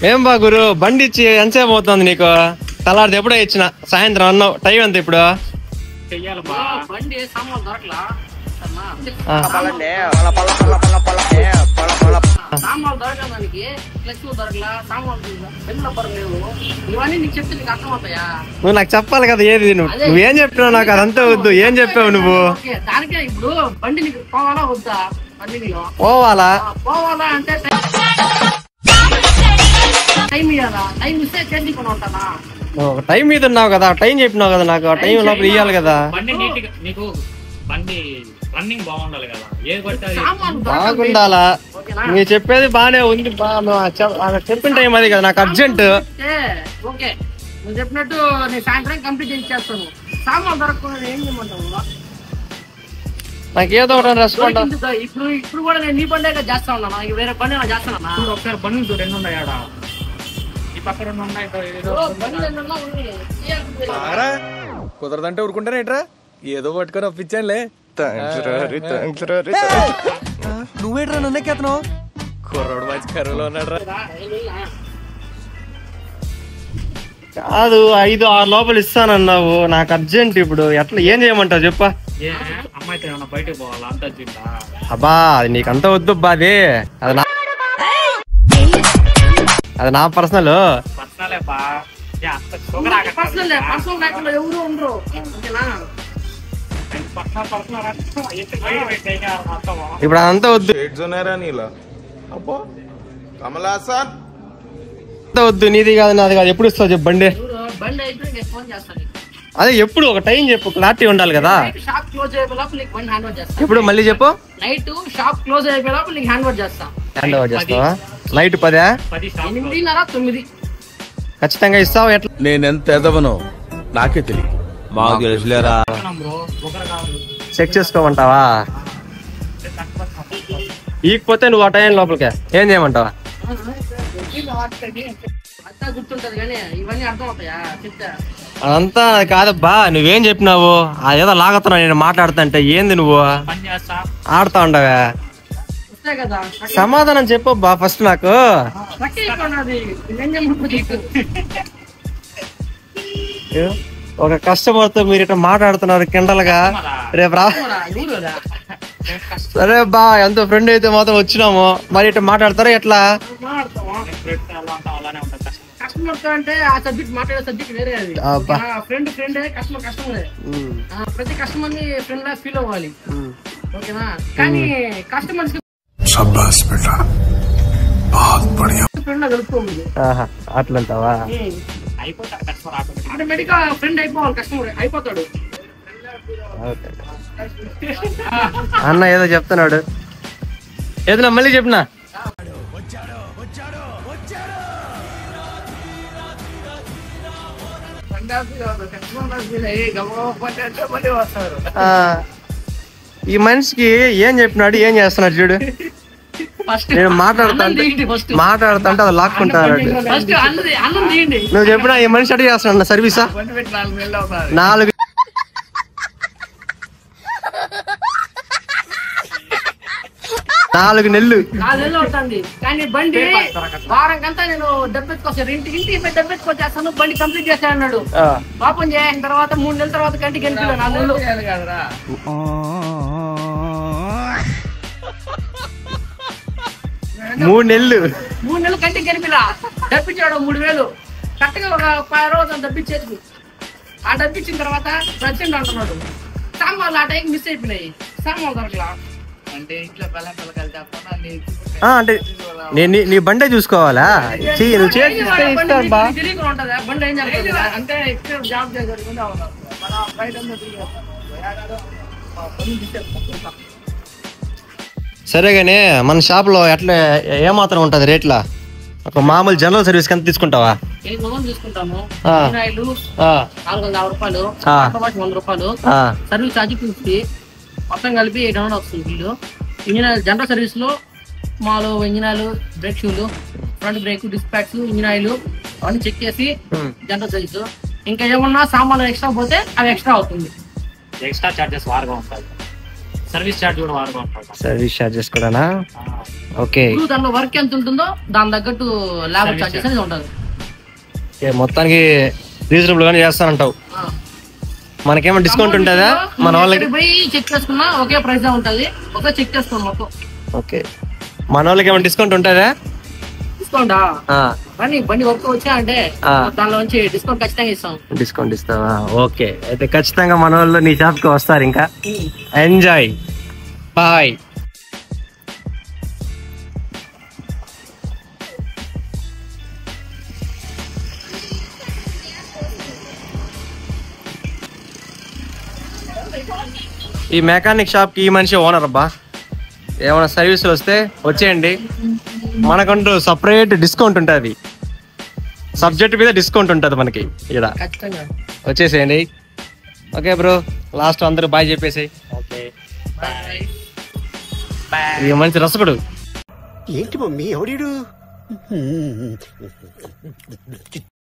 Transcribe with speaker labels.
Speaker 1: ఏం బా గురు బండి ఇచ్చి ఎంతసేపు అవుతుంది నీకు? తలాడితే ఎప్పుడో ఇచ్చిన, సాయంత్రం అన్నావు. టైం ఎంత ఇప్పుడు? నువ్వు నాకు చెప్పాలి కదా ఏది. నువ్వేం చెప్పినావు నాకు అదంతా వద్దు. ఏం చెప్పావు నువ్వు? పోవాలా
Speaker 2: అంటే
Speaker 1: టైం మీద ఉన్నావు కదా, టైం చెప్పినావు కదా నాకు. ఆ టైం లోపల ఇయ్యాలి కదా. బాగుండాలా? మీరు చెప్పేది బానే ఉంది. చెప్పిన టైం అది కదా, నాకు అర్జెంట్.
Speaker 2: నువ్వు చెప్పినట్టు నేను సాయంత్రం కంప్లీట్ చేసేస్తాను. సామాన్ దొరకకుండా ఏం చేయమంటావు?
Speaker 1: నాకు ఏదో ఒకటి రెస్పాండ్.
Speaker 2: ఇప్పుడు కూడా నేను నీ బండే చేస్తా ఉన్నా, వేరే బండి చేస్తానా? ఒకసారి బండ్లు రెండు ఉన్నాయి ఆడ, ఈ పక్క రెండు ఉన్నాయి.
Speaker 3: కుదరదంటే ఊరుకుంటారా ఏంట్రా? ఏదో పట్టుకొని ఒప్పించానులే. నువ్వేట్రా నన్నెక్కేతను? కుర్రోడు మంచి కరువులో ఉన్నాడు.
Speaker 1: కాదు 5-6 లోపల ఇస్తానన్నావు. నాకు అర్జెంట్ ఇప్పుడు. ఎట్లా ఏం చేయమంటావు చెప్పా?
Speaker 2: బయటకు పోవాలా? అంత
Speaker 1: అబ్బా అది నీకంతా వద్దు అబ్బా. అది నా పర్సనల్. ఇప్పుడు అదంతా వద్దు. వద్దు, నీది కాదు నాది కాదు. ఎప్పుడు ఇస్తావు చెప్పు బండి? అదే ఎప్పుడు ఒక టైం చెప్పు, క్లారిటీ ఉండాలి కదా.
Speaker 2: షాప్ క్లోజ్ అయిపోయే లోపల నీకు బండి హ్యాండ్ ఓవర్ చేస్తా.
Speaker 1: ఇప్పుడు మళ్ళీ చెప్పు.
Speaker 2: నైట్ షాప్ క్లోజ్ అయిపోయే లోపల నీకు హ్యాండ్ ఓవర్ చేస్తా.
Speaker 1: హ్యాండ్ ఓవర్ చేస్తావా? నైట్ 10,
Speaker 2: 8:30, 9
Speaker 1: ఖచ్చితంగా ఇస్తావు? ఎట్లా?
Speaker 3: నేనెంత ఎదవనో నాకే తెలియదు. మాకు తెలుసులేరా.
Speaker 1: చెక్ చేసుకోమంటావా? ఈకపోతే నువ్వు ఆ టైం లోపలికే ఏం చేయమంటావా?
Speaker 2: అంతా గుర్తుంటది కానీ ఇవన్నీ అర్థం అవుతాయా చెప్తా?
Speaker 1: అదంతా కాదబ్బా. నువ్వేం చెప్పినావు? అదేదో లాగుతున్నావు నేను మాట్లాడుతుంటే. ఏంది నువ్వు ఆడుతా ఉండవే? సమాధానం చెప్పబ్బా ఫస్ట్ నాకు. ఒక కస్టమర్ తో మీరు ఇట్లా మాట్లాడుతున్నారు కిండలుగా. రేపు రా. సరే బా, ఎంతో ఫ్రెండ్ అయితే మాత్రం వచ్చినాము. మరి ఇట్లా మాట్లాడతారా ఎట్లా?
Speaker 2: కస్టమర్ అంటే ఆ సబ్జెక్ట్ మాట్లాడే సబ్జెక్ట్ వేరే. అది ఫ్రెండ్ ఫ్రెండే, కస్టమర్ కస్టమర్. ప్రతి కస్టమర్ ని ఫ్రెండ్ లా ఫీల్ అవ్వాలి, ఓకేనా? కానీ కస్టమర్స్ ఫ్రెండ్ లా కలుపుకోవాలి.
Speaker 1: అట్లంటావా?
Speaker 2: ఆటోమేటిక్ గా ఫ్రెండ్ అయిపోవాలి. కస్టమర్ అయిపోతాడు.
Speaker 1: అన్న ఏదో చెప్తున్నాడు. ఏదైనా మళ్ళీ చెప్పినా? ఈ మనిషికి ఏం చెప్పినాడు, ఏం చేస్తున్నాడు చూడు. నేను మాట్లాడుతుంటే అది లాక్కుంటాడు. నువ్వు చెప్పినా ఈ మనిషి అడిగి చేస్తున్నాడు సర్వీసా? 4 నెలలు
Speaker 2: అవుతుంది. కానీ బండి వారంకంతా నేను డబ్బెత్తుకొస్తాను. ఇంటికి డబ్బెత్తుకొచ్చేస్తాను. బండి కంప్లీట్ చేస్తాను అన్నాడు. పాపం చేసిన తర్వాత 3 నెలల తర్వాత కంటికి వెళ్ళిపోయాడు. 4 నెలలు 3 నెలలు కంటికి కనిపిలా. డబ్బిచ్చాడు 3,000 కరెక్ట్ గా. ఒక 10 రోజులు డబ్బిచ్చేది. ఆ డబ్బిచ్చిన తర్వాత ప్రజెంట్ అంటున్నాడు సామాన్లు ఆ టైం మిస్ అయిపోయినాయి. సామాన్లు దొరకలా. అంటే ఇంట్లో
Speaker 1: అంటే నీ బండే చూసుకోవాలా?
Speaker 2: బండి ఏం జరుగుతుంది అంటే జాబ్
Speaker 1: సరేగానే మన షాప్ లో ఎట్లా ఏమాత్రం ఉంటది రేట్లా? ఒక మామూలు జనరల్ సర్వీస్ ఎంత తీసుకుంటావా?
Speaker 2: తీసుకుంటాము. 450 రూపాయలు, 100 రూపాయలు సర్వీస్ ఛార్జ్ 50, మొత్తం కలిపి 800 వస్తుంది బిల్లు. ఇంజిన్ ఆయిల్ జనరల్ సర్వీస్ లో మాలో ఇంజిన్ ఆయిల్, బ్రేక్ షూలు, front brake, dispatch, engine oil అవన్నీ చెక్ చేసి జనరల్ సర్వీస్. ఇంకా ఏమన్నా సామాన్లు ఎక్స్ట్రా పోతే అవి ఎక్స్ట్రా అవుతుంది. ఎక్స్ట్రా చార్జెస్ వారుగా ఉంటాయి. సర్వీస్ చార్జ్ కూడా వారుగా ఉంటుంది.
Speaker 1: సర్వీస్ చార్జెస్ కూడానా? ఓకే.
Speaker 2: దాంట్లో వర్క్ ఎంత ఉంటుందో దాని తగ్గట్టు లేబర్ చార్జెస్ అనేది ఉంటుంది.
Speaker 1: మొత్తానికి రీజనబుల్ గానే చేస్తానంటావు. మనకేమో డిస్కౌంట్ ఉంటుందా మన వాళ్ళకి?
Speaker 2: పోయి చెక్ చేసుకున్నా ఒకే ప్రైస్ ఉంటుంది. ఒకే చెక్ చేసుకోండి మొత్తం.
Speaker 1: ఓకే. మన వాళ్ళకి ఏమైనా డిస్కౌంట్ ఉంటుందా?
Speaker 2: డిస్కౌంటా? కానీ బండి వర్క్ వచ్చా అంటే దానిలో నుంచి డిస్కౌంట్ ఖచ్చితంగా ఇస్తాం.
Speaker 1: డిస్కౌంట్ ఇస్తావా? ఓకే. అయితే ఖచ్చితంగా మన వాళ్ళు నీ షాప్ కి వస్తారు. ఇంకా ఎంజాయ్. బాయ్. ఈ మెకానిక్ షాప్ కి ఈ మనిషి ఓనర్ అబ్బా. ఏమైనా సర్వీసులు వస్తే వచ్చేయండి, మనకంటూ సపరేట్ డిస్కౌంట్ ఉంటుంది. సబ్జెక్ట్ మీద డిస్కౌంట్ ఉంటుంది మనకి ఇక్కడ. వచ్చేసేయండి. ఓకే బ్రో, లాస్ట్ అందరూ బాయ్ చెప్పేసి. ఈ మంచి రసకుడు
Speaker 3: ఏంటి మమ్మీ ఎవడు?